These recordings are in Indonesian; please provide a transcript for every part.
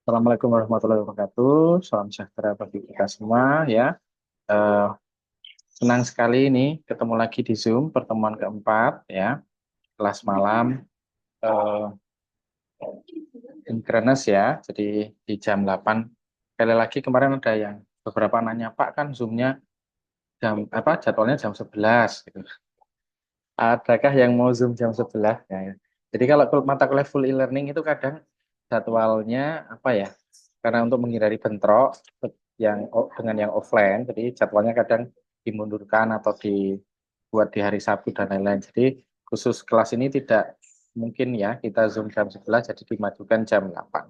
Assalamualaikum warahmatullahi wabarakatuh. Salam sejahtera bagi kita semua ya. Eh, Senang sekali ini ketemu lagi di Zoom pertemuan keempat ya, kelas malam eh, Synchronous ya. Jadi di jam 8. Sekali lagi kemarin ada yang beberapa nanya, Pak kan Zoom-nya jam apa jadwalnya jam 11 gitu. Adakah yang mau Zoom jam 11 ya, ya. Jadi kalau mata kuliah full e-learning itu kadang jadwalnya apa ya? Karena untuk menghindari bentrok dengan yang offline, jadi jadwalnya kadang dimundurkan atau dibuat di hari Sabtu dan lain-lain. Jadi khusus kelas ini tidak mungkin ya kita Zoom jam 11 jadi dimajukan jam 8.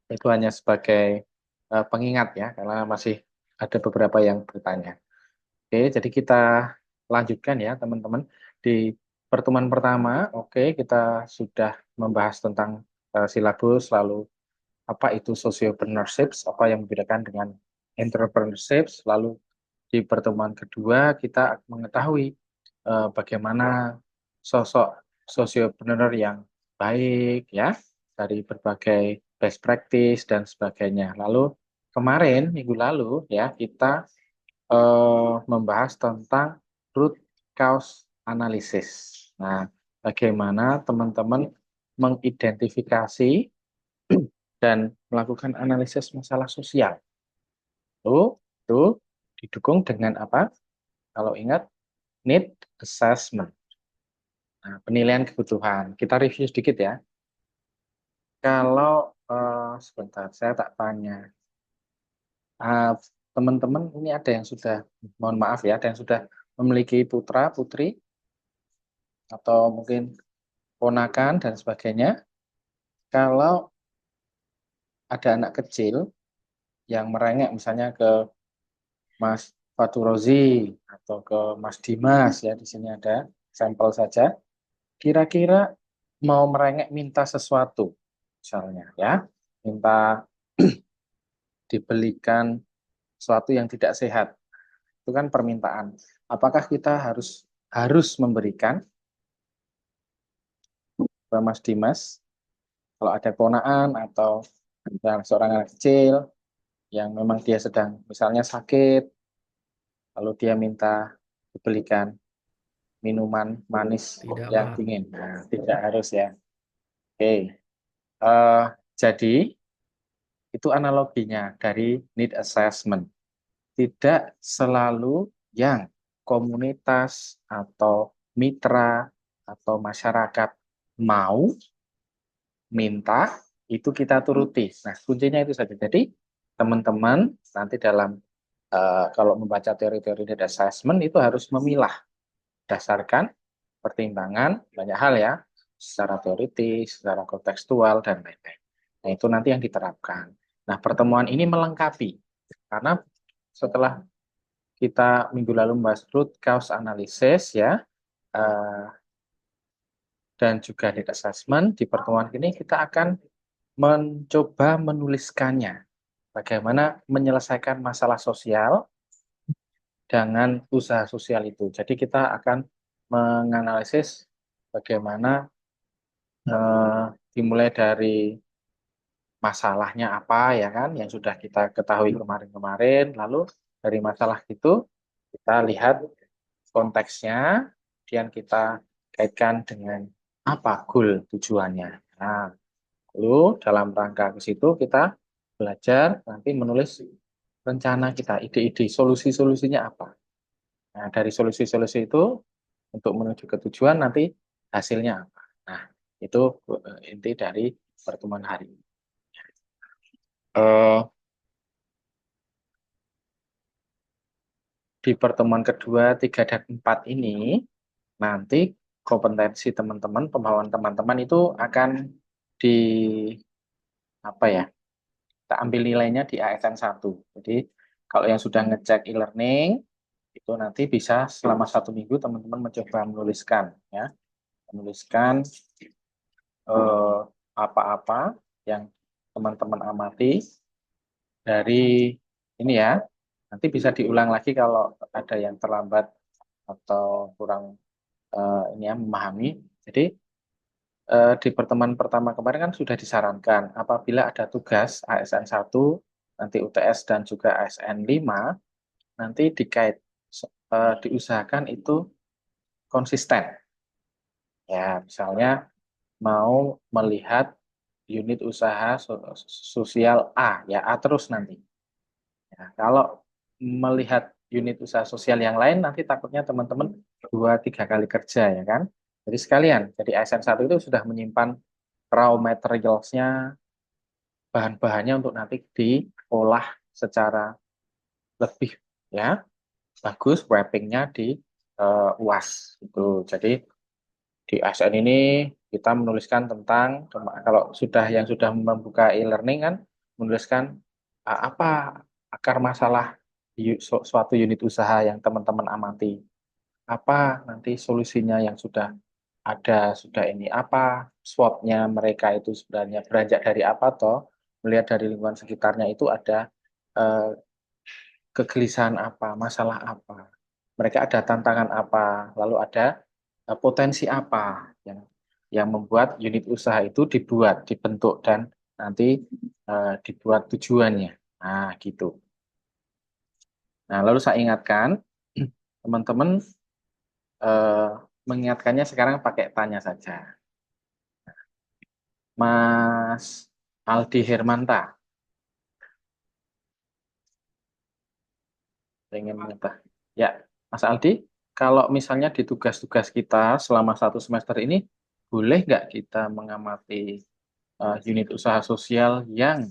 Itu hanya sebagai pengingat ya karena masih ada beberapa yang bertanya. Oke, jadi kita lanjutkan ya teman-teman. Di pertemuan pertama, oke, kita sudah membahas tentang silabus, lalu apa itu sociopreneurship, apa yang membedakan dengan entrepreneurship, lalu di pertemuan kedua kita mengetahui bagaimana sosok sociopreneur yang baik ya dari berbagai best practice dan sebagainya. Lalu kemarin minggu lalu ya kita membahas tentang root cause analysis. Nah, bagaimana teman-teman mengidentifikasi dan melakukan analisis masalah sosial. Itu didukung dengan apa? Kalau ingat, need assessment. Nah, penilaian kebutuhan. Kita review sedikit ya. Kalau sebentar, saya tak tanya. Ah, teman-teman ini ada yang sudah, mohon maaf ya, ada yang sudah memiliki putra, putri, atau mungkin ponakan dan sebagainya. Kalau ada anak kecil yang merengek misalnya ke Mas Faturozi atau ke Mas Dimas ya di sini ada sampel saja. Kira-kira mau merengek minta sesuatu misalnya ya, minta dibelikan sesuatu yang tidak sehat. Itu kan permintaan. Apakah kita harus harus memberikan ke Mas Dimas kalau ada ponaan atau seorang anak kecil yang memang dia sedang misalnya sakit, lalu dia minta dibelikan minuman manis Tidak, yang Pak. dingin. Nah, tidak harus ya. Oke. Jadi itu analoginya dari need assessment. Tidak selalu yang komunitas atau mitra atau masyarakat mau minta itu kita turuti. Nah, kuncinya itu saja. Jadi teman-teman nanti dalam kalau membaca teori-teori need assessment itu harus memilah berdasarkan pertimbangan banyak hal ya, secara teoritis, secara kontekstual, dan lain-lain. Nah, itu nanti yang diterapkan. Nah, pertemuan ini melengkapi, karena setelah kita minggu lalu membahas root cause analysis ya, eh, dan juga data assessment, di pertemuan ini kita akan mencoba menuliskannya. Bagaimana menyelesaikan masalah sosial dengan usaha sosial itu. Jadi kita akan menganalisis bagaimana dimulai dari masalahnya apa ya kan yang sudah kita ketahui kemarin-kemarin, lalu dari masalah itu kita lihat konteksnya, kemudian kita kaitkan dengan apa goal tujuannya. Nah, lalu dalam rangka ke situ kita belajar nanti menulis rencana kita, ide-ide, solusi-solusinya apa. Nah, dari solusi-solusi itu untuk menuju ke tujuan nanti hasilnya apa. Nah, itu inti dari pertemuan hari ini. Eh, di pertemuan kedua, tiga, dan empat ini, nanti kompetensi teman-teman, pemahaman teman-teman itu akan di apa ya, kita ambil nilainya di ASN 1. Jadi kalau yang sudah ngecek e-learning, itu nanti bisa selama 1 minggu teman-teman mencoba menuliskan, ya, menuliskan eh, apa-apa yang teman-teman amati dari ini ya. Nanti bisa diulang lagi kalau ada yang terlambat atau kurang ini ya memahami. Jadi di pertemuan pertama kemarin kan sudah disarankan apabila ada tugas ASN 1, nanti UTS dan juga ASN 5, nanti diusahakan itu konsisten. Ya, misalnya mau melihat unit usaha sosial A, ya A terus nanti. Ya, kalau melihat unit usaha sosial yang lain, nanti takutnya teman-teman 2-3 kali kerja, ya kan? Jadi sekalian, jadi ASN 1 itu sudah menyimpan raw materials-nya, bahan-bahannya untuk nanti diolah secara lebih ya bagus, wrappingnya di UAS. Itu. Jadi di ASN ini kita menuliskan tentang, kalau yang sudah membuka e-learning kan, menuliskan apa akar masalah di suatu unit usaha yang teman-teman amati, apa nanti solusinya yang sudah ada, sudah ini apa swotnya mereka itu sebenarnya beranjak dari apa toh, melihat dari lingkungan sekitarnya itu ada eh, kegelisahan apa, masalah apa, mereka ada tantangan apa, lalu ada potensi apa yang membuat unit usaha itu dibentuk dan nanti dibuat tujuannya. Nah, gitu. Nah, lalu saya ingatkan teman-teman eh, mengingatkannya sekarang pakai tanya saja. Mas Aldi Hermanta, ingin menyebut. Ya, Mas Aldi, kalau misalnya di tugas-tugas kita selama 1 semester ini, boleh nggak kita mengamati unit usaha sosial yang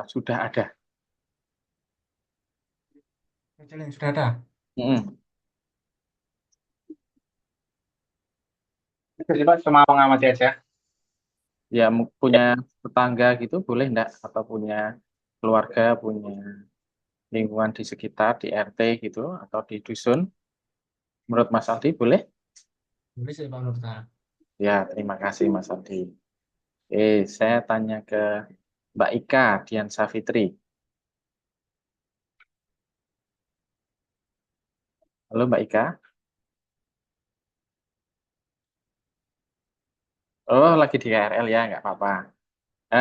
sudah ada? Kecil yang sudah ada. Mm-mm. Jadi Pak cuma mengamati aja. Ya, punya tetangga gitu, boleh nggak? Atau punya keluarga, punya lingkungan di sekitar, di RT gitu, atau di dusun? Menurut Mas Aldi, boleh? Boleh sih Pak menurut saya. Ya, terima kasih Mas Aldi. Saya tanya ke Mbak Ika Dian Savitri. Halo Mbak Ika. Oh, lagi di KRL ya, nggak apa-apa.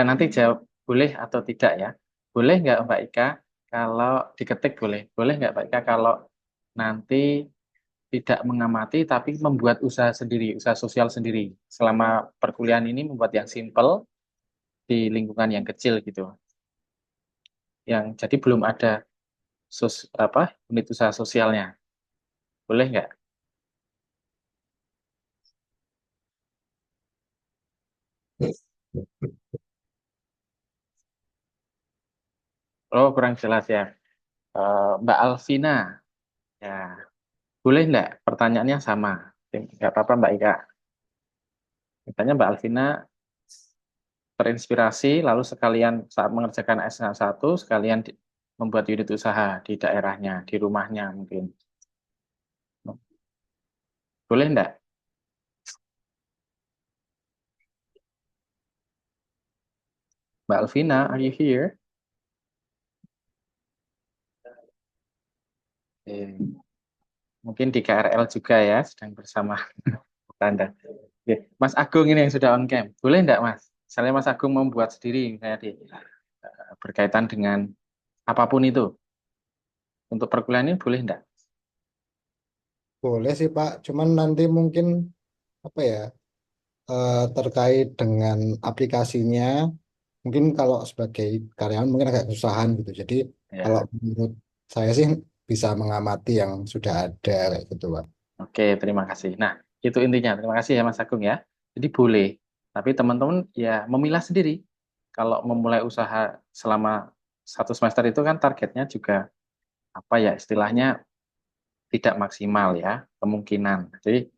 Nanti jawab boleh atau tidak ya. Boleh nggak Mbak Ika kalau diketik boleh. Boleh nggak Mbak Ika kalau nanti tidak mengamati tapi membuat usaha sendiri, usaha sosial sendiri. Selama perkuliahan ini membuat yang simple di lingkungan yang kecil gitu. Yang jadi belum ada unit usaha sosialnya. Boleh nggak? Oh, kurang jelas ya. Mbak Alvina, ya boleh nggak? Pertanyaannya sama. Nggak apa-apa Mbak Ika. Katanya Mbak Alvina terinspirasi lalu sekalian saat mengerjakan S1 sekalian membuat unit usaha di daerahnya, di rumahnya mungkin. Boleh enggak? Mbak Alvina, are you here? Mungkin di KRL juga ya, sedang bersama Anda. Oke, Mas Agung ini yang sudah on cam. Boleh enggak Mas? Misalnya Mas Agung membuat sendiri, misalnya berkaitan dengan apapun itu. Untuk perkuliahan ini boleh enggak? Boleh sih Pak, cuman nanti mungkin apa ya terkait dengan aplikasinya, mungkin kalau sebagai karyawan mungkin agak kesusahan gitu. Jadi kalau Ya. menurut saya sih bisa mengamati yang sudah ada kayak gitu Pak. Oke, terima kasih. Nah, itu intinya. Terima kasih ya Mas Agung ya. Jadi boleh, tapi teman-teman ya memilah sendiri. Kalau memulai usaha selama 1 semester itu kan targetnya juga apa ya istilahnya tidak maksimal ya kemungkinan. Jadi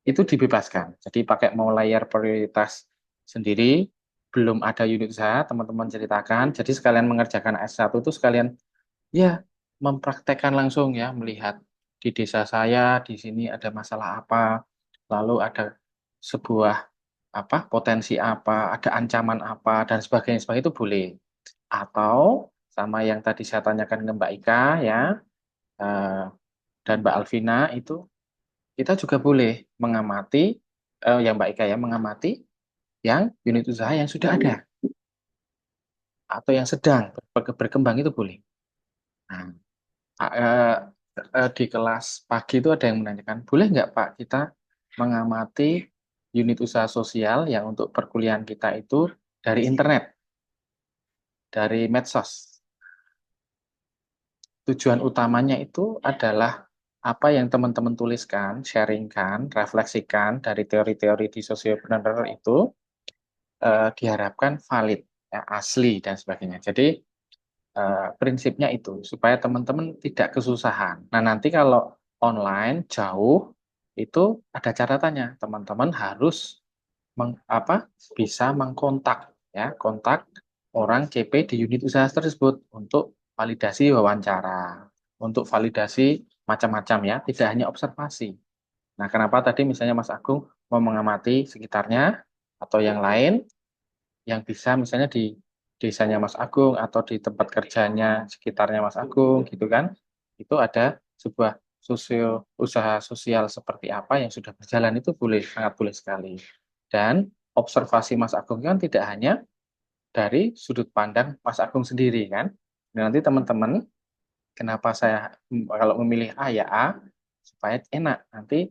itu dibebaskan. Jadi pakai mau layar prioritas sendiri, belum ada unit usaha, teman-teman ceritakan. Jadi sekalian mengerjakan S1 itu sekalian ya mempraktekkan langsung ya, melihat di desa saya di sini ada masalah apa, lalu ada sebuah apa potensi apa, ada ancaman apa dan sebagainya, sebagainya itu boleh. Atau sama yang tadi saya tanyakan ke Mbak Ika ya eh, dan Mbak Alvina itu kita juga boleh mengamati yang Mbak Ika ya, mengamati yang unit usaha yang sudah ada atau yang sedang berkembang itu boleh. Nah, eh, di kelas pagi itu ada yang menanyakan, boleh nggak Pak kita mengamati unit usaha sosial yang untuk perkuliahan kita itu dari internet, dari medsos. Tujuan utamanya itu adalah apa yang teman-teman tuliskan, sharingkan, refleksikan dari teori-teori di sosiopreneur itu diharapkan valid, ya, asli dan sebagainya. Jadi prinsipnya itu supaya teman-teman tidak kesusahan. Nah, nanti kalau online jauh itu ada catatannya. Teman-teman harus bisa mengkontak ya, kontak orang CP di unit usaha tersebut untuk validasi wawancara, untuk validasi macam-macam ya, tidak hanya observasi. Nah, kenapa tadi misalnya Mas Agung mau mengamati sekitarnya atau yang lain yang bisa misalnya di desanya Mas Agung atau di tempat kerjanya sekitarnya Mas Agung gitu kan, itu ada sebuah usaha sosial seperti apa yang sudah berjalan itu boleh, sangat boleh sekali. Dan observasi Mas Agung kan tidak hanya dari sudut pandang Mas Agung sendiri kan. Dan nanti teman-teman, kenapa saya kalau memilih A ya A, supaya enak. Nanti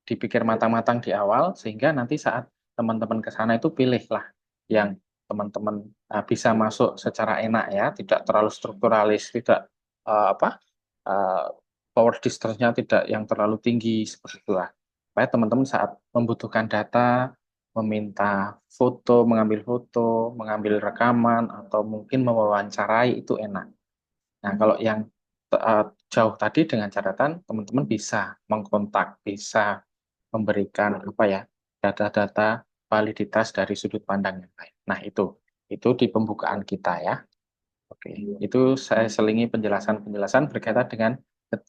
dipikir matang-matang di awal, sehingga nanti saat teman-teman ke sana itu pilihlah yang teman-teman bisa masuk secara enak ya, tidak terlalu strukturalis, tidak apa uh, power distance-nya tidak yang terlalu tinggi seperti itulah. Supaya teman-teman saat membutuhkan data, meminta foto, mengambil rekaman, atau mungkin mewawancarai itu enak. Nah, kalau yang jauh tadi dengan catatan teman-teman bisa mengkontak, bisa memberikan apa ya data-data validitas dari sudut pandang yang lain. Nah, itu di pembukaan kita ya. Oke, itu saya selingi penjelasan-penjelasan berkaitan dengan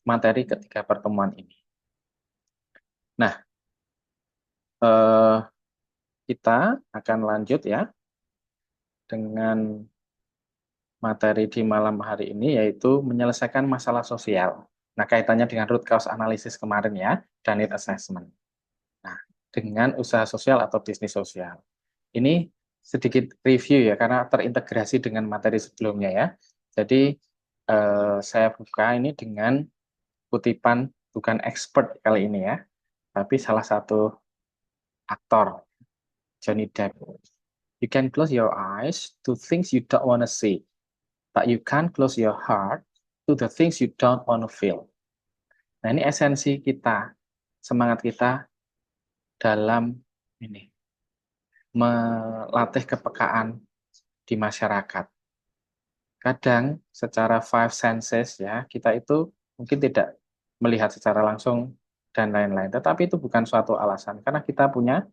materi ketiga pertemuan ini. Nah, eh, kita akan lanjut ya dengan materi di malam hari ini yaitu menyelesaikan masalah sosial. Nah, kaitannya dengan root cause analysis kemarin ya, dan need assessment. Nah, dengan usaha sosial atau bisnis sosial. Ini sedikit review ya, karena terintegrasi dengan materi sebelumnya ya. Jadi, saya buka ini dengan kutipan bukan expert kali ini ya, tapi salah satu aktor, Johnny Depp. You can close your eyes to things you don't want to see, but you can't close your heart to the things you don't want to feel. Nah, ini esensi kita, semangat kita dalam ini melatih kepekaan di masyarakat. Kadang secara five senses ya, kita itu mungkin tidak melihat secara langsung dan lain-lain. Tetapi itu bukan suatu alasan karena kita punya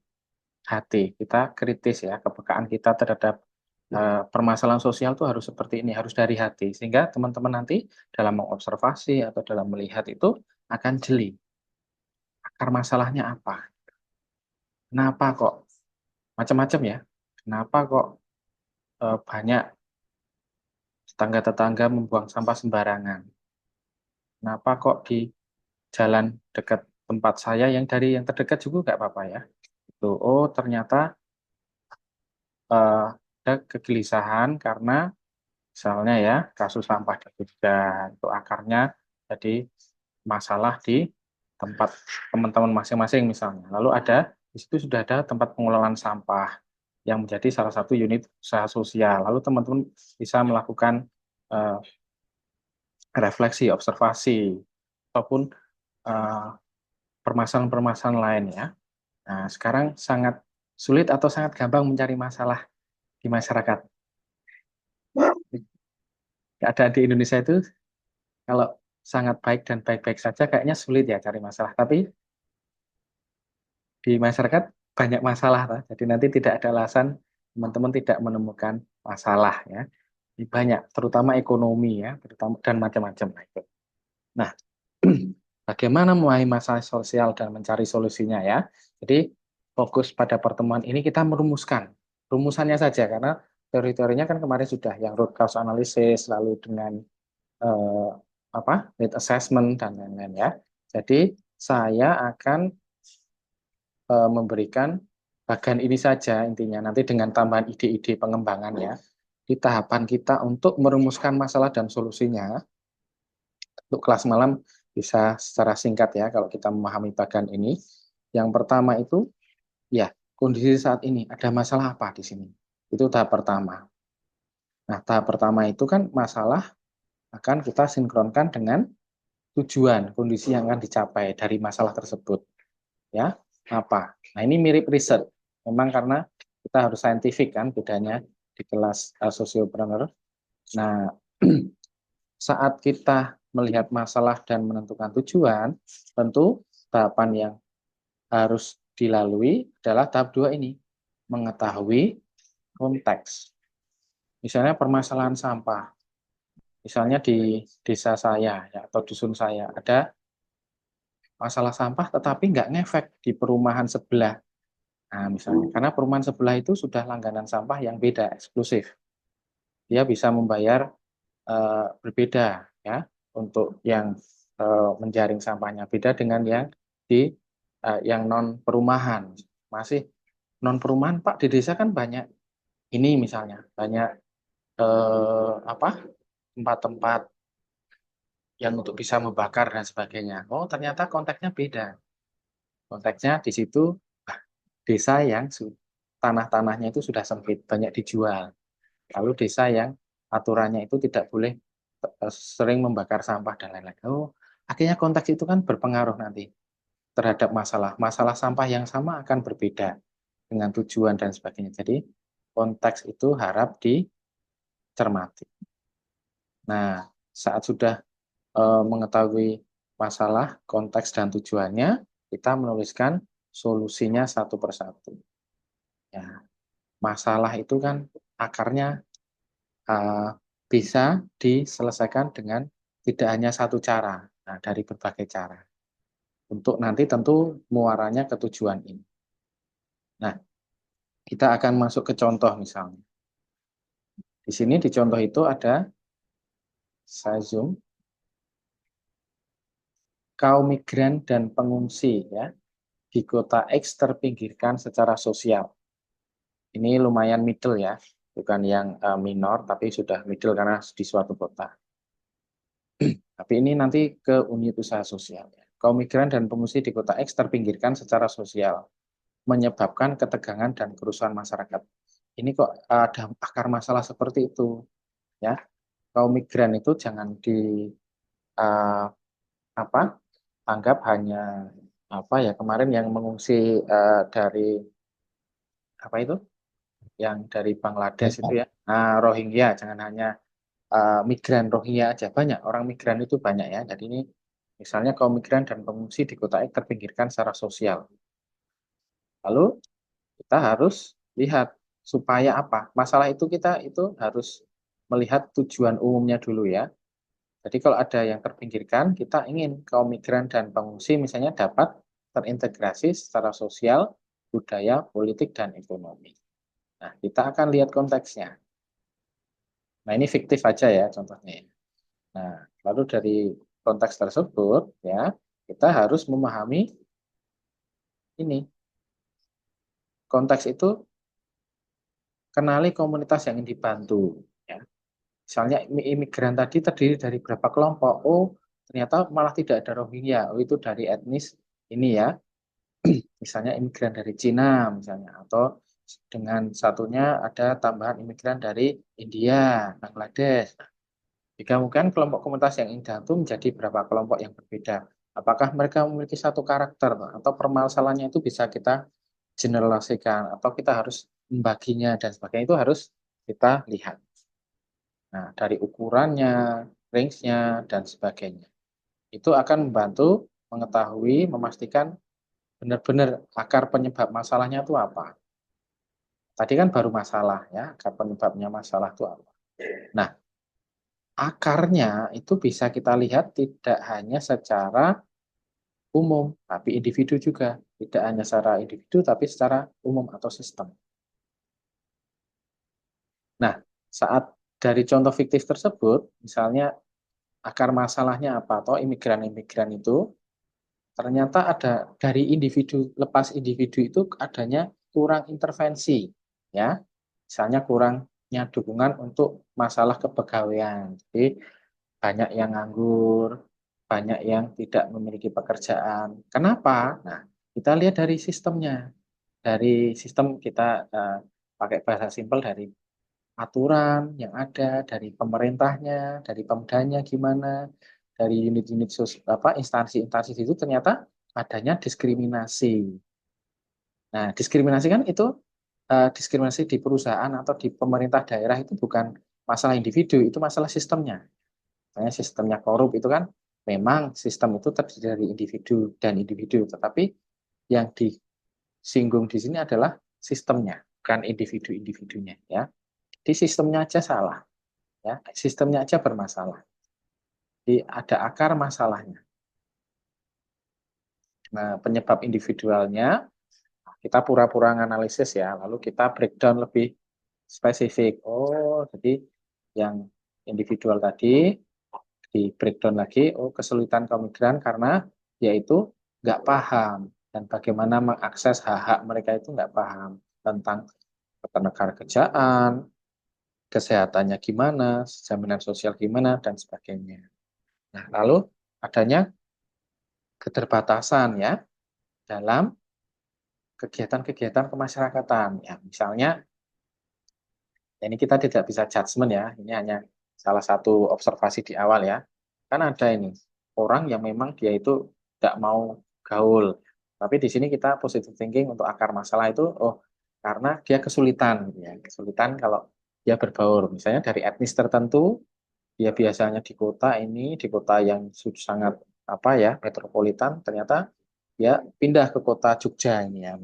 hati, kita kritis ya, kepekaan kita terhadap permasalahan sosial itu harus seperti ini, harus dari hati. Sehingga teman-teman nanti dalam mengobservasi atau dalam melihat itu akan jeli akar masalahnya apa. Kenapa kok macam-macam ya? Kenapa kok banyak tetangga-tetangga membuang sampah sembarangan? Kenapa kok di jalan dekat tempat saya yang dari yang terdekat juga nggak apa-apa ya? Itu, oh ternyata ada kegelisahan karena misalnya ya kasus sampah di Jogja itu akarnya jadi masalah di tempat teman-teman masing-masing misalnya. Lalu ada di situ sudah ada tempat pengelolaan sampah yang menjadi salah satu unit usaha sosial. Lalu teman-teman bisa melakukan eh, refleksi, observasi ataupun eh, permasalahan-permasalahan lain ya. Nah, sekarang sangat sulit atau sangat gampang mencari masalah di masyarakat. Keadaan di Indonesia itu kalau sangat baik dan baik-baik saja kayaknya sulit ya cari masalah. Tapi di masyarakat banyak masalah. Toh. Jadi nanti tidak ada alasan teman-teman tidak menemukan masalah ya. Ini banyak, terutama ekonomi ya, terutama dan macam-macam. Nah, bagaimana memahami masalah sosial dan mencari solusinya ya. Jadi fokus pada pertemuan ini kita merumuskan rumusannya saja karena teori-teorinya kan kemarin sudah yang root cause analysis lalu dengan eh, need assessment dan lain-lain ya. Jadi saya akan memberikan bagian ini saja intinya. Nanti dengan tambahan ide-ide pengembangan ya, di tahapan kita untuk merumuskan masalah dan solusinya, untuk kelas malam bisa secara singkat ya kalau kita memahami bagian ini. Yang pertama itu ya kondisi saat ini ada masalah apa di sini. Itu tahap pertama. Nah, tahap pertama itu kan masalah akan kita sinkronkan dengan tujuan, kondisi yang akan dicapai dari masalah tersebut. Ya, apa? Nah, ini mirip riset. Memang karena kita harus saintifik kan bedanya di kelas sosiopreneur. Nah, saat kita melihat masalah dan menentukan tujuan, tentu tahapan yang harus dilalui adalah tahap 2 ini, mengetahui konteks. Misalnya permasalahan sampah. Misalnya di desa saya ya, atau dusun saya ada masalah sampah tetapi nggak ngefek di perumahan sebelah. Nah, misalnya karena perumahan sebelah itu sudah langganan sampah yang beda, eksklusif. Dia bisa membayar berbeda ya untuk yang menjaring sampahnya beda dengan yang di yang non perumahan. Masih non perumahan Pak, di desa kan banyak ini misalnya banyak apa tempat-tempat yang untuk bisa membakar dan sebagainya. Oh, ternyata konteksnya beda. Konteksnya di situ desa yang tanah-tanahnya itu sudah sempit, banyak dijual. Lalu desa yang aturannya itu tidak boleh sering membakar sampah dan lain-lain. Oh, akhirnya konteks itu kan berpengaruh nanti terhadap masalah. Masalah sampah yang sama akan berbeda dengan tujuan dan sebagainya. Jadi konteks itu harap dicermati. Nah, saat sudah mengetahui masalah, konteks dan tujuannya, kita menuliskan solusinya satu persatu. Ya, masalah itu kan akarnya bisa diselesaikan dengan tidak hanya satu cara, nah, dari berbagai cara. Untuk nanti tentu muaranya ke tujuan ini. Nah, kita akan masuk ke contoh misalnya. Di sini di contoh itu ada, saya zoom, kaum migran dan pengungsi ya di kota X terpinggirkan secara sosial. Ini lumayan middle ya, bukan yang minor tapi sudah middle karena di suatu kota. Tapi ini nanti ke unit usaha sosial. Kaum migran dan pengungsi di kota X terpinggirkan secara sosial, menyebabkan ketegangan dan kerusuhan masyarakat. Ini kok ada akar masalah seperti itu, ya. Kaum migran itu jangan di uh, apa anggap hanya apa ya kemarin yang mengungsi dari apa itu, yang dari Bangladesh itu ya. Nah, Rohingya jangan hanya migran Rohingya aja, banyak orang migran itu banyak ya. Jadi ini misalnya kaum migran dan pengungsi di kota X terpinggirkan secara sosial. Lalu kita harus lihat supaya apa? Masalah itu kita itu harus melihat tujuan umumnya dulu ya. Jadi kalau ada yang terpinggirkan, kita ingin kaum migran dan pengungsi misalnya dapat terintegrasi secara sosial, budaya, politik, dan ekonomi. Nah, kita akan lihat konteksnya. Nah, ini fiktif aja ya contohnya. Nah, lalu dari konteks tersebut ya, kita harus memahami ini. Konteks itu kenali komunitas yang ingin dibantu. Ya. Misalnya imigran tadi terdiri dari berapa kelompok? Oh, ternyata malah tidak ada Rohingya. Oh, itu dari etnis ini ya. Misalnya imigran dari Cina misalnya. Atau dengan satunya ada tambahan imigran dari India, Bangladesh. Jika mungkin kelompok komunitas yang indah itu menjadi berapa kelompok yang berbeda. Apakah mereka memiliki satu karakter atau permasalahannya itu bisa kita generalisasikan atau kita harus membaginya dan sebagainya itu harus kita lihat. Nah, dari ukurannya, range-nya, dan sebagainya. Itu akan membantu mengetahui, memastikan benar-benar akar penyebab masalahnya itu apa. Tadi kan baru masalah ya, akar penyebabnya masalah itu apa. Nah, akarnya itu bisa kita lihat tidak hanya secara umum, tapi individu juga. Tidak hanya secara individu, tapi secara umum atau sistem. Nah, saat dari contoh fiktif tersebut, misalnya akar masalahnya apa, atau imigran-imigran itu ternyata ada dari individu lepas individu itu adanya kurang intervensi, ya. Misalnya kurangnya dukungan untuk masalah kepegawaian. Jadi banyak yang nganggur, banyak yang tidak memiliki pekerjaan. Kenapa? Nah, kita lihat dari sistemnya. Dari sistem kita pakai bahasa simpel dari aturan yang ada, dari pemerintahnya, dari pemdanya gimana, dari unit-unit apa instansi-instansi itu ternyata adanya diskriminasi. Nah, diskriminasi kan itu diskriminasi di perusahaan atau di pemerintah daerah itu bukan masalah individu, itu masalah sistemnya. Misalnya sistemnya korup itu kan memang sistem itu terdiri dari individu dan individu, tetapi yang disinggung di sini adalah sistemnya, bukan individu-individunya, ya. Di sistemnya aja salah, ya. Sistemnya aja bermasalah. Jadi ada akar masalahnya. Nah, penyebab individualnya kita pura-pura analisis ya, lalu kita breakdown lebih spesifik. Oh, jadi yang individual tadi di breakdown lagi, oh kesulitan kaum migran karena yaitu nggak paham dan bagaimana mengakses hak-hak mereka itu nggak paham tentang ketenagakerjaan, kesehatannya gimana, jaminan sosial gimana, dan sebagainya. Nah, lalu adanya keterbatasan ya dalam kegiatan-kegiatan kemasyarakatan. Ya, misalnya, ya ini kita tidak bisa judgement ya, ini hanya salah satu observasi di awal ya. Kan ada ini, orang yang memang dia itu tidak mau gaul. Tapi di sini kita positive thinking untuk akar masalah itu, oh karena dia kesulitan, gitu ya. Kesulitan kalau dia berbaur. Misalnya dari etnis tertentu, dia biasanya di kota ini, di kota yang sangat apa ya, metropolitan, ternyata dia pindah ke kota Jogja ini ya.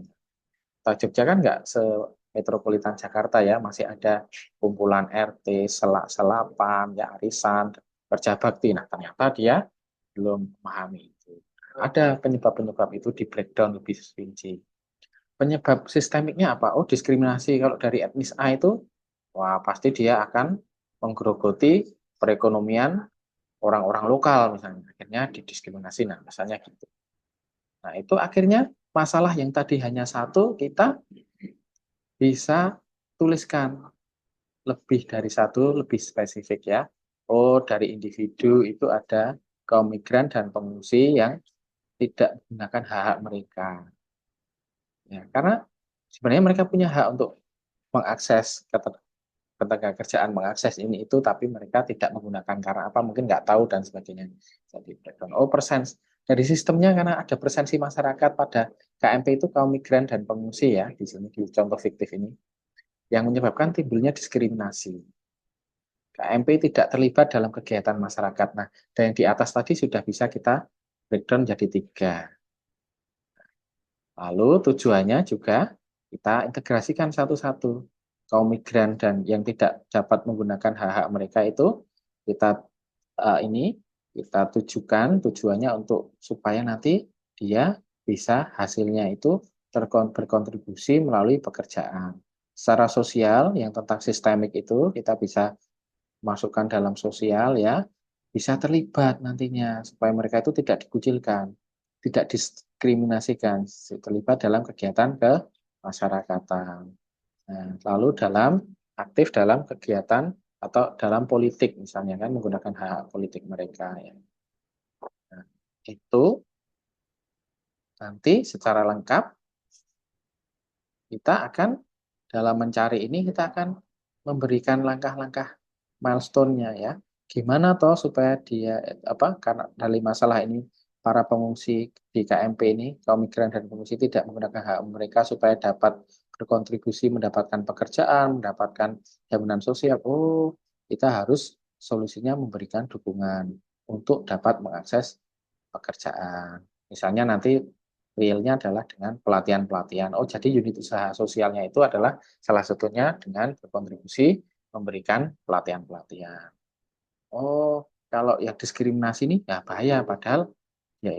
Jogja kan nggak semetropolitan Jakarta ya, masih ada kumpulan RT, selak-selapan, ya arisan, kerja bakti. Nah, ternyata dia belum memahami itu. Ada penyebab-penyebab itu di breakdown lebih rinci. Penyebab sistemiknya apa? Oh, diskriminasi. Kalau dari etnis A itu, wah pasti dia akan menggerogoti perekonomian orang-orang lokal misalnya. Akhirnya didiskriminasi. Nah, misalnya gitu. Nah, itu akhirnya masalah yang tadi hanya satu, kita bisa tuliskan lebih dari satu, lebih spesifik ya. Oh, dari individu itu ada kaum migran dan pengungsi yang tidak menggunakan hak-hak mereka. Ya, karena sebenarnya mereka punya hak untuk mengakses ketenagakerjaan, mengakses ini itu, tapi mereka tidak menggunakan karena apa? Mungkin nggak tahu dan sebagainya. Jadi breakdown. Oh, persen dari sistemnya karena ada persensi masyarakat pada KMP itu kaum migran dan pengungsi ya di sini di contoh fiktif ini yang menyebabkan timbulnya diskriminasi. KMP tidak terlibat dalam kegiatan masyarakat. Nah, dan yang di atas tadi sudah bisa kita breakdown jadi tiga. Lalu tujuannya juga kita integrasikan satu-satu. Kaum migran dan yang tidak dapat menggunakan hak-hak mereka itu kita ini kita tujukan tujuannya untuk supaya nanti dia bisa hasilnya itu berkontribusi melalui pekerjaan. Secara sosial yang tentang sistemik itu kita bisa masukkan dalam sosial ya, bisa terlibat nantinya supaya mereka itu tidak dikucilkan, tidak diskriminasikan, terlibat dalam kegiatan kemasyarakatan. Nah, lalu aktif dalam kegiatan atau dalam politik misalnya kan menggunakan hak politik mereka ya. Nah, itu nanti secara lengkap kita akan dalam mencari ini kita akan memberikan langkah-langkah milestone-nya ya. Gimana toh supaya dia apa karena dari masalah ini para pengungsi di KMP ini kaum migran dan pengungsi tidak menggunakan hak mereka supaya dapat berkontribusi mendapatkan pekerjaan, mendapatkan jaminan sosial. Oh, kita harus solusinya memberikan dukungan untuk dapat mengakses pekerjaan. Misalnya nanti realnya adalah dengan pelatihan-pelatihan. Oh, jadi unit usaha sosialnya itu adalah salah satunya dengan berkontribusi memberikan pelatihan-pelatihan. Oh, kalau yang diskriminasi ini ya bahaya, padahal ya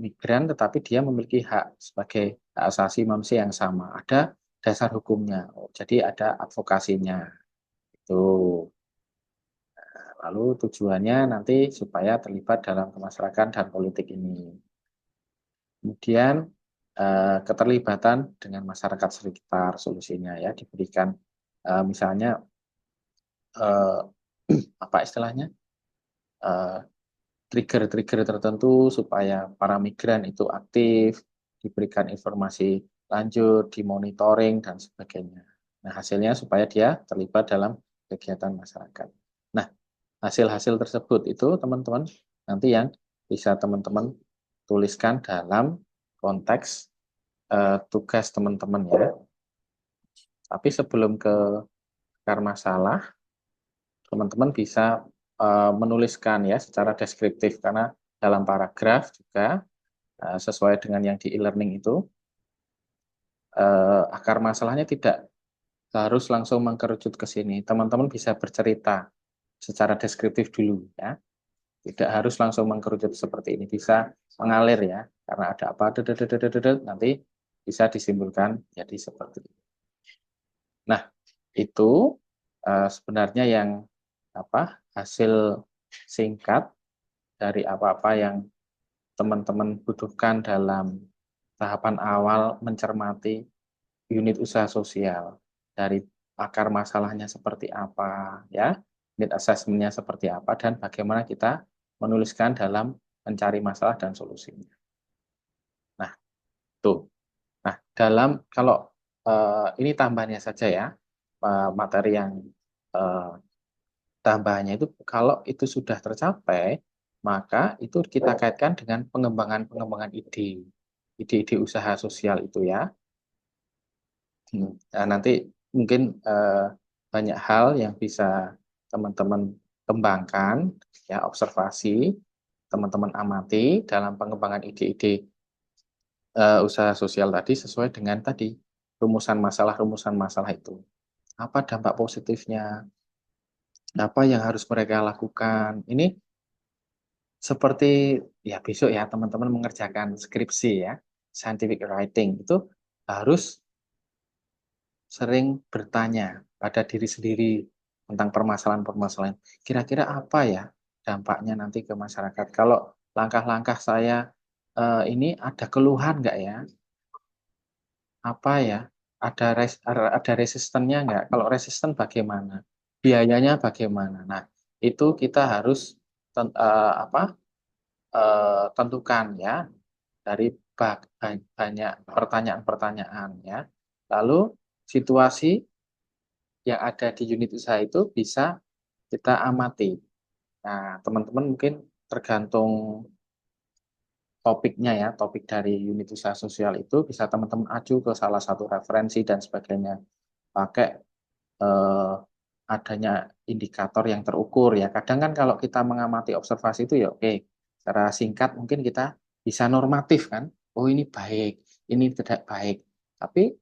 migran tetapi dia memiliki hak sebagai hak asasi manusia yang sama. Ada dasar hukumnya. Oh, jadi ada advokasinya. Itu. Lalu tujuannya nanti supaya terlibat dalam kemasyarakatan dan politik ini. Kemudian keterlibatan dengan masyarakat sekitar solusinya ya diberikan misalnya eh, apa istilahnya eh, trigger-trigger tertentu supaya para migran itu aktif, diberikan informasi lanjut, dimonitoring dan sebagainya. Nah, hasilnya supaya dia terlibat dalam kegiatan masyarakat. Nah, hasil-hasil tersebut itu teman-teman nanti yang bisa teman-teman tuliskan dalam konteks tugas teman-teman ya. Tapi sebelum ke akar masalah, teman-teman bisa menuliskan ya secara deskriptif karena dalam paragraf juga sesuai dengan yang di e-learning itu akar masalahnya tidak harus langsung mengkerucut ke sini. Teman-teman bisa bercerita secara deskriptif dulu ya. Tidak harus langsung mengkerucut seperti ini, bisa mengalir ya. Karena ada apa nanti bisa disimpulkan jadi seperti ini. Nah, itu sebenarnya yang hasil singkat dari apa-apa yang teman-teman butuhkan dalam tahapan awal mencermati unit usaha sosial dari akar masalahnya seperti apa ya, need assessment-nya seperti apa dan bagaimana kita menuliskan dalam mencari masalah dan solusinya. Nah, tuh. Nah, dalam kalau ini tambahannya saja ya, materi yang eh, tambahannya itu kalau itu sudah tercapai, maka itu kita kaitkan dengan pengembangan-pengembangan ide-ide usaha sosial itu ya. Nah, nanti mungkin banyak hal yang bisa teman-teman kembangkan, ya observasi, teman-teman amati dalam pengembangan ide-ide usaha sosial tadi sesuai dengan tadi rumusan masalah itu. Apa dampak positifnya? Apa yang harus mereka lakukan? Ini seperti ya besok ya teman-teman mengerjakan skripsi ya, scientific writing itu harus sering bertanya pada diri sendiri tentang permasalahan-permasalahan. Kira-kira apa ya dampaknya nanti ke masyarakat? Kalau langkah-langkah saya ini ada keluhan nggak ya? Apa ya? Ada resistennya nggak? Kalau resisten bagaimana? Biayanya bagaimana? Nah, itu kita harus tentukan ya dari banyak pertanyaan-pertanyaan ya. Lalu situasi yang ada di unit usaha itu bisa kita amati. Nah, teman-teman mungkin tergantung topiknya ya, topik dari unit usaha sosial itu bisa teman-teman acu ke salah satu referensi dan sebagainya. Pakai eh, adanya indikator yang terukur ya. Kadang kan kalau kita mengamati observasi itu ya oke, secara singkat mungkin kita bisa normatif kan. Oh ini baik, ini tidak baik. Tapi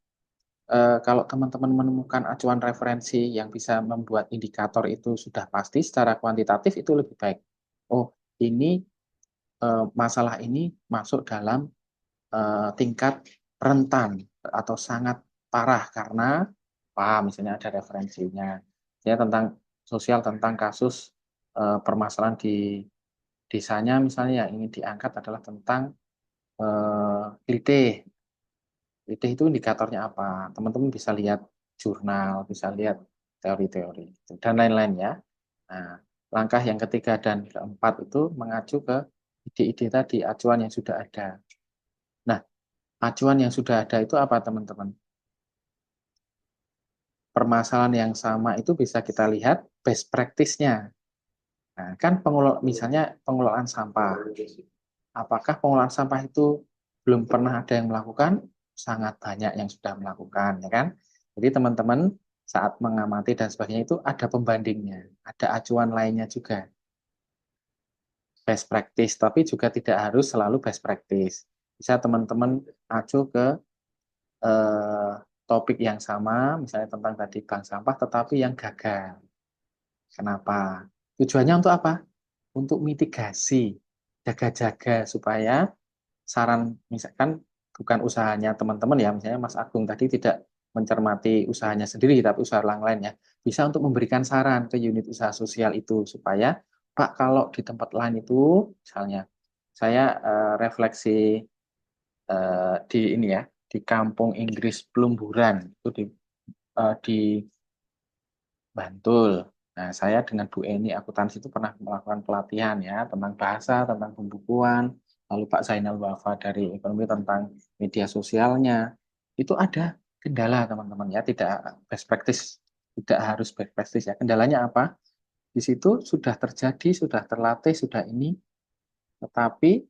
kalau teman-teman menemukan acuan referensi yang bisa membuat indikator itu sudah pasti secara kuantitatif itu lebih baik. Oh, ini masalah ini masuk dalam tingkat rentan atau sangat parah karena apa misalnya ada referensinya ya tentang sosial tentang kasus permasalahan di desanya misalnya yang ingin diangkat adalah tentang klitih. Klitih itu indikatornya apa? Teman-teman bisa lihat jurnal, bisa lihat teori-teori dan lain-lain ya. Nah, langkah yang ketiga dan keempat itu mengacu ke ide-ide tadi, acuan yang sudah ada. Nah, acuan yang sudah ada itu apa teman-teman? Permasalahan yang sama itu bisa kita lihat best practice-nya. Nah, kan misalnya pengelolaan sampah. Apakah pengelolaan sampah itu belum pernah ada yang melakukan? Sangat banyak yang sudah melakukan, ya kan? Jadi teman-teman saat mengamati dan sebagainya itu ada pembandingnya, ada acuan lainnya juga. Best practice, tapi juga tidak harus selalu best practice. Bisa teman-teman acu ke eh, topik yang sama, misalnya tentang tadi bank sampah, tetapi yang gagal. Kenapa? Tujuannya untuk apa? Untuk mitigasi, jaga-jaga supaya saran misalkan bukan usahanya teman-teman ya, misalnya Mas Agung tadi tidak mencermati usahanya sendiri, tapi usaha orang lain ya, bisa untuk memberikan saran ke unit usaha sosial itu supaya Pak kalau di tempat lain itu misalnya saya refleksi di ini ya di kampung Inggris Pelumburan itu di Bantul. Nah, saya dengan Bu Eni akuntansi itu pernah melakukan pelatihan ya tentang bahasa, tentang pembukuan. Lalu Pak Zainal Wafa dari ekonomi tentang media sosialnya. Itu ada kendala teman-teman ya, tidak best practice, tidak harus best practice ya. Kendalanya apa? Di situ sudah terjadi, sudah terlatih, sudah ini, tetapi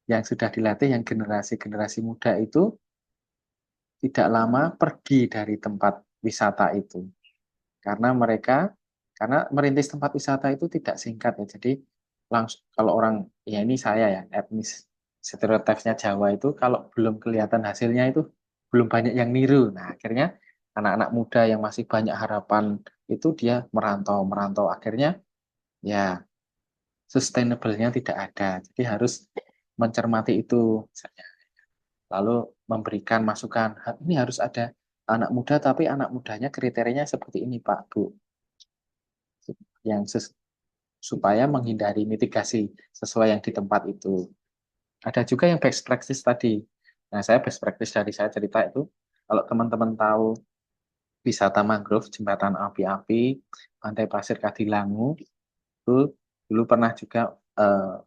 yang sudah dilatih, yang generasi-generasi muda itu tidak lama pergi dari tempat wisata itu. Karena karena merintis tempat wisata itu tidak singkat ya. Jadi langsung kalau orang ya ini saya ya etnis stereotipnya Jawa itu kalau belum kelihatan hasilnya itu belum banyak yang niru. Nah, akhirnya anak-anak muda yang masih banyak harapan itu dia merantau merantau akhirnya ya sustainable-nya tidak ada. Jadi harus mencermati itu misalnya. Lalu memberikan masukan. Ini harus ada anak muda tapi anak mudanya kriterianya seperti ini Pak Bu yang supaya menghindari mitigasi sesuai yang di tempat itu. Ada juga yang best practice tadi. Nah, saya best practice dari saya cerita itu, kalau teman-teman tahu wisata mangrove, jembatan api-api, pantai pasir Kadilangu, itu dulu pernah juga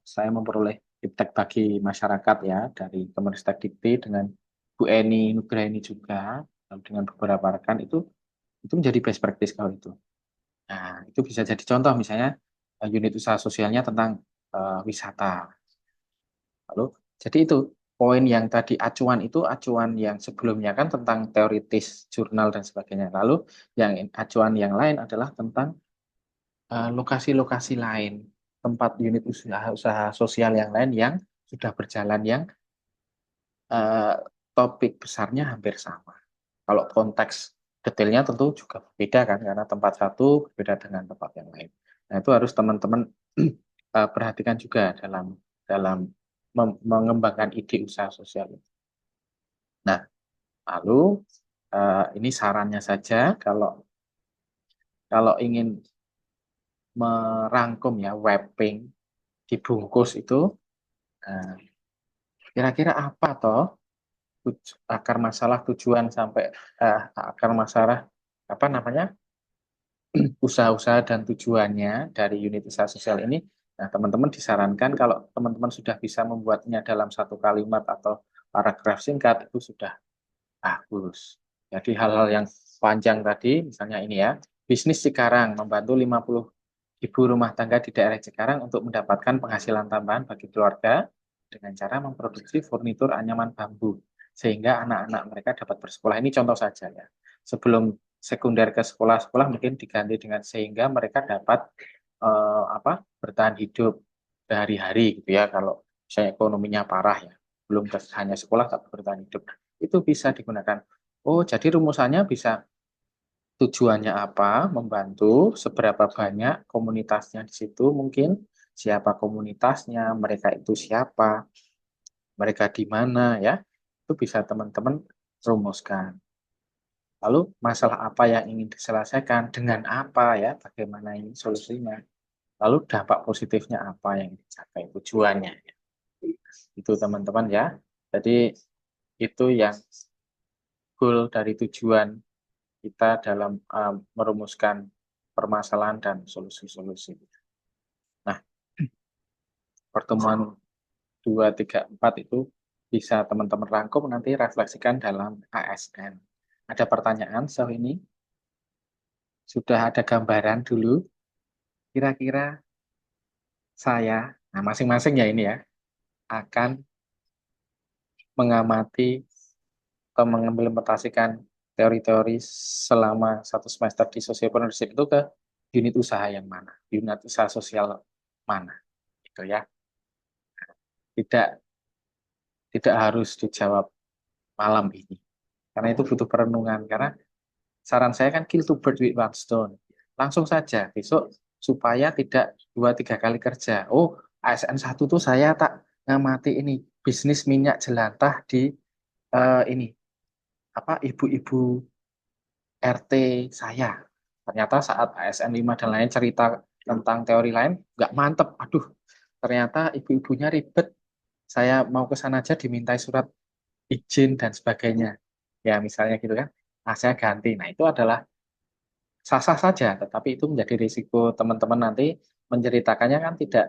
saya memperoleh iptek bagi masyarakat ya dari Kemenristek Dikti dengan Bu Eni Nugraini juga, dengan beberapa rekan itu menjadi best practice kalau itu. Nah, itu bisa jadi contoh misalnya unit usaha sosialnya tentang wisata. Lalu, jadi itu poin yang tadi acuan itu acuan yang sebelumnya kan tentang teoritis jurnal dan sebagainya. Lalu yang acuan yang lain adalah tentang lokasi-lokasi lain, tempat unit usaha sosial yang lain yang sudah berjalan yang eh, topik besarnya hampir sama. Kalau konteks detailnya tentu juga berbeda kan, karena tempat satu berbeda dengan tempat yang lain. Nah, itu harus teman-teman perhatikan juga dalam dalam mengembangkan ide usaha sosial. Nah, lalu ini sarannya saja kalau kalau ingin merangkum ya wrapping dibungkus itu eh, kira-kira apa toh akar masalah tujuan sampai akar masalah apa namanya usaha-usaha dan tujuannya dari unit usaha sosial ini. Nah, teman-teman disarankan kalau teman-teman sudah bisa membuatnya dalam satu kalimat atau paragraf singkat itu sudah bagus. Jadi hal-hal yang panjang tadi, misalnya ini ya, bisnis Cikarang membantu 50.000 rumah tangga di daerah Cikarang untuk mendapatkan penghasilan tambahan bagi keluarga dengan cara memproduksi furnitur anyaman bambu sehingga anak-anak mereka dapat bersekolah. Ini contoh saja ya. Sebelum sekunder ke sekolah-sekolah mungkin diganti dengan sehingga mereka dapat bertahan hidup sehari-hari gitu ya. Kalau misalnya ekonominya parah ya, belum hanya sekolah tapi bertahan hidup. Itu bisa digunakan. Oh, jadi rumusannya bisa tujuannya apa, membantu, seberapa banyak komunitasnya di situ mungkin, siapa komunitasnya, mereka itu siapa, mereka di mana ya, itu bisa teman-teman rumuskan. Lalu masalah apa yang ingin diselesaikan, dengan apa ya, bagaimana ini solusinya, lalu dampak positifnya apa yang dicapai tujuannya. Itu teman-teman ya. Jadi itu yang goal dari tujuan kita dalam merumuskan permasalahan dan solusi-solusi. Nah, pertemuan 2, 3, 4 itu bisa teman-teman rangkum nanti refleksikan dalam ASN. Ada pertanyaan sejauh ini? Sudah ada gambaran dulu? Kira-kira saya, nah masing-masing ya ini ya, akan mengamati atau mengimplementasikan teori-teori selama satu semester di sociopreneurship itu ke unit usaha yang mana, unit usaha sosial mana, gitu ya. Tidak tidak harus dijawab malam ini, karena itu butuh perenungan. Karena saran saya kan kill two birds with one stone, langsung saja besok supaya tidak 2, 3 kali kerja. Oh, ASN satu tuh saya tak ngamati ini bisnis minyak jelantah di ini apa ibu-ibu RT saya. Ternyata saat ASN 5 dan lain cerita tentang teori lain, nggak mantep. Aduh, ternyata ibu-ibunya ribet. Saya mau ke sana aja dimintai surat izin dan sebagainya. Ya, misalnya gitu kan. Nah, saya ganti. Nah, itu adalah sah-sah saja, tetapi itu menjadi risiko teman-teman nanti menceritakannya kan tidak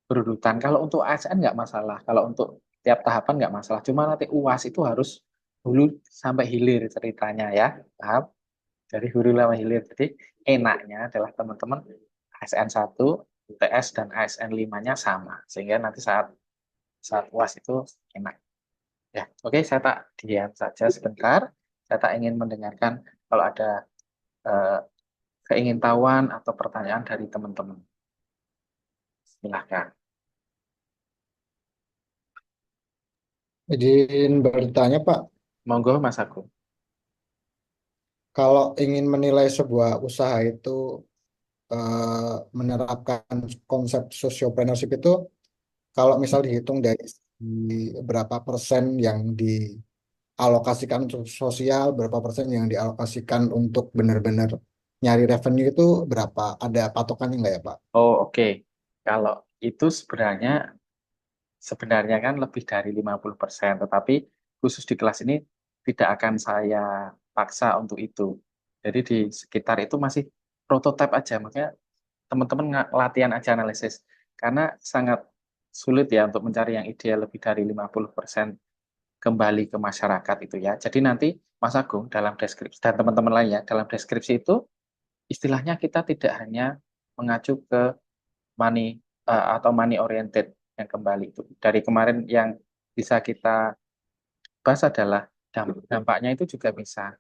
berurutan. Kalau untuk ASN nggak masalah. Kalau untuk tiap tahapan nggak masalah. Cuma nanti UAS itu harus dulu sampai hilir ceritanya ya. Paham? Dari hulu sampai hilir. Jadi enaknya adalah teman-teman ASN 1, UTS, dan ASN 5-nya sama. Sehingga nanti saat saat UAS itu enak. Ya, oke, saya tak diam saja sebentar. Saya tak ingin mendengarkan kalau ada eh, keingintahuan atau pertanyaan dari teman-teman. Silahkan. Izin bertanya Pak, Monggo, Mas Agung. kalau ingin menilai sebuah usaha itu menerapkan konsep sociopreneurship itu, kalau misal dihitung dari berapa persen yang dialokasikan untuk sosial, berapa persen yang dialokasikan untuk benar-benar nyari revenue itu berapa? Ada patokannya nggak ya Pak? Oh, oke. Kalau itu sebenarnya kan lebih dari 50%, tetapi khusus di kelas ini tidak akan saya paksa untuk itu. Jadi di sekitar itu masih prototipe aja, makanya teman-teman latihan aja analisis. Karena sangat sulit ya untuk mencari yang ideal lebih dari 50% kembali ke masyarakat itu ya. Jadi nanti Mas Agung dalam deskripsi dan teman-teman lain ya, dalam deskripsi itu istilahnya kita tidak hanya mengacu ke money atau money oriented yang kembali itu. Dari kemarin yang bisa kita bahas adalah dampaknya itu juga bisa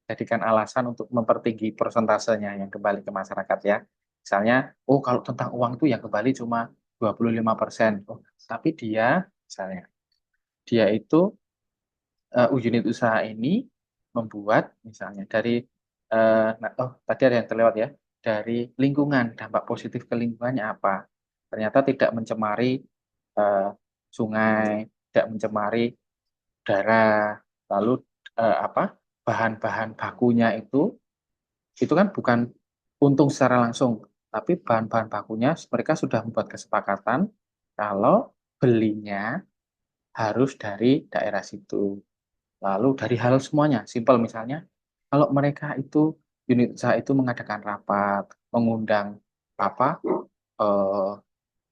jadikan alasan untuk mempertinggi persentasenya yang kembali ke masyarakat ya. Misalnya, oh kalau tentang uang itu yang kembali cuma 25%. Oh, tapi misalnya, dia itu unit usaha ini membuat misalnya dari nah, oh tadi ada yang terlewat ya, dari lingkungan, dampak positif ke lingkungannya apa? Ternyata tidak mencemari eh, sungai, tidak mencemari udara, lalu apa, bahan-bahan bakunya itu kan bukan untung secara langsung, tapi bahan-bahan bakunya mereka sudah membuat kesepakatan kalau belinya harus dari daerah situ. Lalu dari hal semuanya, simpel misalnya, kalau mereka itu unit usaha itu mengadakan rapat, mengundang apa eh,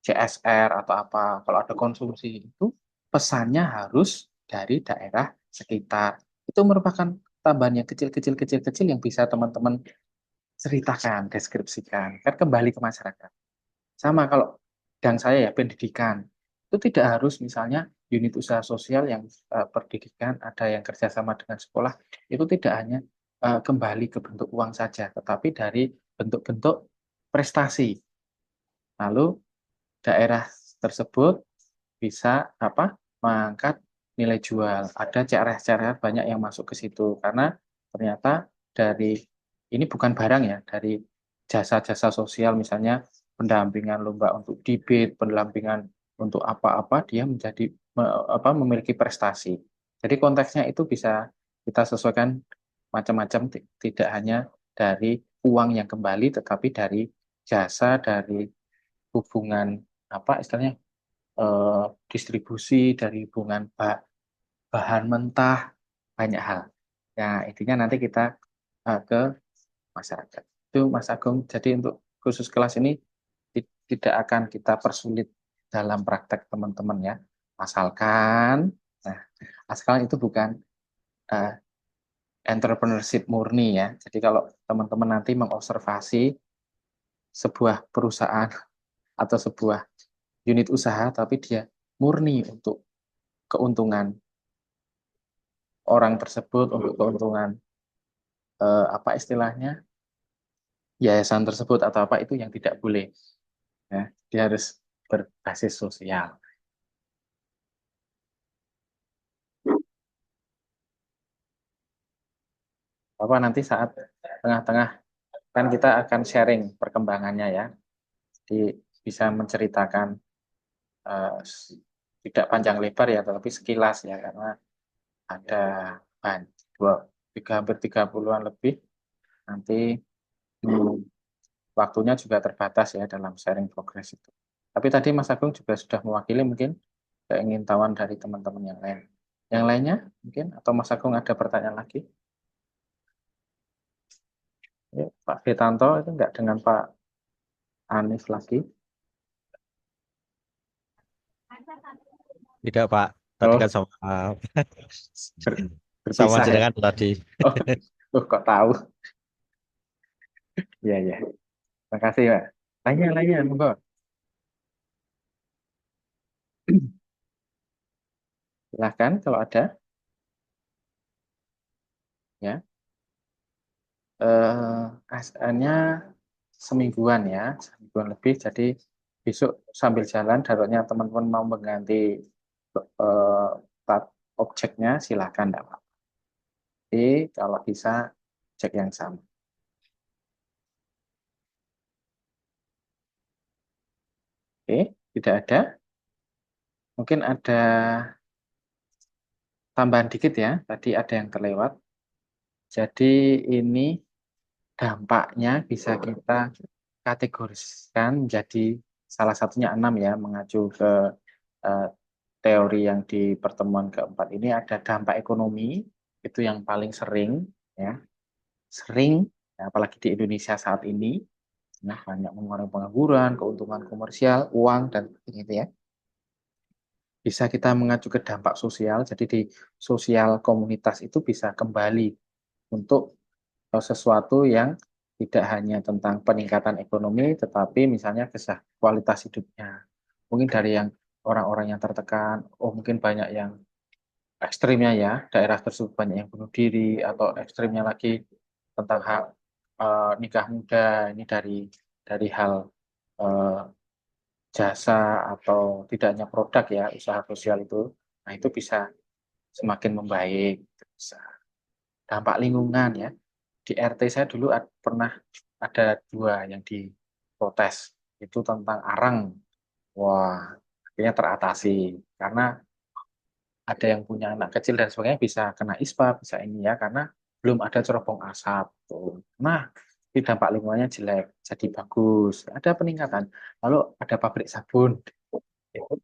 CSR atau apa, kalau ada konsumsi itu pesannya harus dari daerah sekitar. Itu merupakan tambahan yang kecil-kecil yang bisa teman-teman ceritakan, deskripsikan, kan kembali ke masyarakat. Sama kalau bidang saya ya pendidikan, itu tidak harus misalnya unit usaha sosial yang pendidikan ada yang kerjasama dengan sekolah, itu tidak hanya kembali ke bentuk uang saja, tetapi dari bentuk-bentuk prestasi. Lalu daerah tersebut bisa apa, mengangkat nilai jual. Ada CRS-CRS banyak yang masuk ke situ karena ternyata dari ini bukan barang ya, dari jasa-jasa sosial misalnya pendampingan lomba untuk debit, pendampingan untuk apa-apa dia menjadi memiliki prestasi. Jadi konteksnya itu bisa kita sesuaikan macam-macam, tidak hanya dari uang yang kembali tetapi dari jasa, dari hubungan apa istilahnya, eh, distribusi, dari hubungan bahan mentah, banyak hal. Ya, intinya nanti kita ke masyarakat. Itu Mas Agung. Jadi untuk khusus kelas ini tidak akan kita persulit dalam praktek teman-teman ya. Asalkan, nah, asalkan itu bukan eh, entrepreneurship murni ya. Jadi kalau teman-teman nanti mengobservasi sebuah perusahaan atau sebuah unit usaha, tapi dia murni untuk keuntungan orang tersebut, untuk keuntungan apa istilahnya, yayasan tersebut atau apa, itu yang tidak boleh ya. Dia harus berbasis sosial. Apa nanti saat tengah-tengah kan kita akan sharing perkembangannya ya. Jadi bisa menceritakan eh, tidak panjang lebar ya, tetapi sekilas ya, karena ada bahan. hampir 30-an lebih. Nanti hmm, waktunya juga terbatas ya dalam sharing progress itu. Tapi tadi Mas Agung juga sudah mewakili mungkin keingintahuan dari teman-teman yang lain. Yang lainnya mungkin atau Mas Agung ada pertanyaan lagi? Ya, Pak Fitanto itu enggak dengan Pak Anies lagi. Tidak, Pak. Tadi Oh, kan sama ber- sama berpisah ya. jenengan tadi. Oh, kok tahu? Iya, iya. Terima kasih, Pak. Lainnya, monggo. Silahkan kalau ada. Ya. ASN-nya semingguan ya, semingguan lebih. Jadi besok sambil jalan, daruratnya teman-teman mau mengganti tab objeknya, silakan. Enggak apa-apa. Jadi kalau bisa cek yang sama. Oke, tidak ada. Mungkin ada tambahan dikit ya. Tadi ada yang terlewat. Jadi ini dampaknya bisa kita kategorikan jadi salah satunya 6 ya, mengacu ke eh, teori yang di pertemuan keempat ini ada dampak ekonomi, itu yang paling sering ya, sering ya, apalagi di Indonesia saat ini, nah banyak mengurangi pengangguran, keuntungan komersial, uang dan itu ya. Bisa kita mengacu ke dampak sosial, jadi di sosial komunitas itu bisa kembali untuk sesuatu yang tidak hanya tentang peningkatan ekonomi, tetapi misalnya kualitas hidupnya. Mungkin dari yang orang-orang yang tertekan, oh mungkin banyak yang ekstrimnya ya, daerah tersebut banyak yang bunuh diri, atau ekstrimnya lagi tentang hak nikah muda, ini dari hal eh, jasa atau tidak hanya produk ya, usaha sosial itu. Nah itu bisa semakin membaik. Bisa. Dampak lingkungan ya, di RT saya dulu pernah ada 2 yang diprotes itu tentang arang. Wah, akhirnya teratasi karena ada yang punya anak kecil dan sebagainya bisa kena ISPA, bisa ini ya karena belum ada cerobong asap tuh. Nah, ini dampak lingkungannya jelek, jadi bagus. Ada peningkatan. Lalu ada pabrik sabun, itu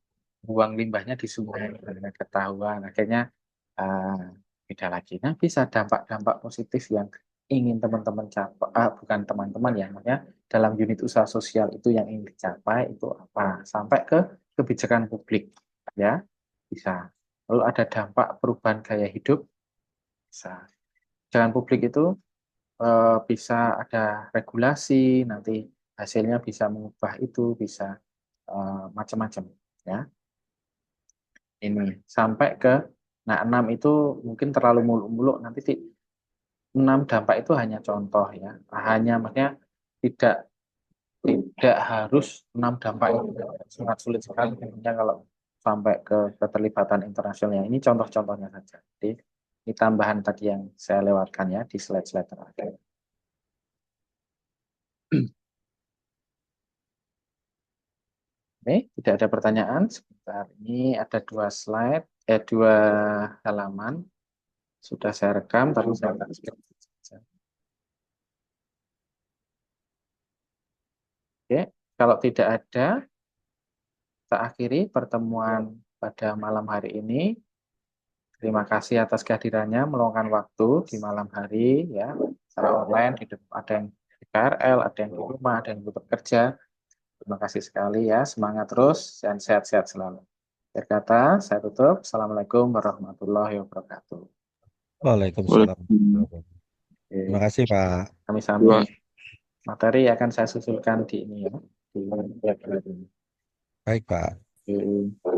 buang limbahnya di sungai, karena ketahuan. Akhirnya uh, beda lagi. Nah, bisa dampak-dampak positif yang ingin teman-teman capai, bukan teman-teman ya, maksudnya dalam unit usaha sosial itu yang ingin dicapai itu apa? Sampai ke kebijakan publik, ya bisa. Lalu ada dampak perubahan gaya hidup, bisa. Kebijakan publik itu bisa ada regulasi, nanti hasilnya bisa mengubah itu, bisa macam-macam, ya. Ini sampai ke nah 6 itu mungkin terlalu muluk-muluk nanti 6 dampak itu hanya contoh ya. Hanya maksudnya tidak tidak harus 6 dampak itu sangat sulit sekali tentunya kalau sampai ke keterlibatan internasionalnya. Ini contoh-contohnya saja. Jadi ini tambahan tadi yang saya lewatkan ya di slide-slide terakhir. Oke, tidak ada pertanyaan. Sebentar, ini ada 2 slide, 2 halaman. Sudah saya rekam, tapi saya akan skip saja. Oke, kalau tidak ada, kita akhiri pertemuan pada malam hari ini. Terima kasih atas kehadirannya, meluangkan waktu di malam hari, ya, secara online, ada yang di KRL, ada yang di rumah, ada yang bekerja. Terima kasih sekali ya, semangat terus dan sehat-sehat selalu. Akhir kata, saya tutup. Assalamualaikum warahmatullahi wabarakatuh. Waalaikumsalam. Terima Oke, kasih, Pak. kami sambung materi akan saya susulkan di ini ya, di web ini. Baik, Pak. Oke.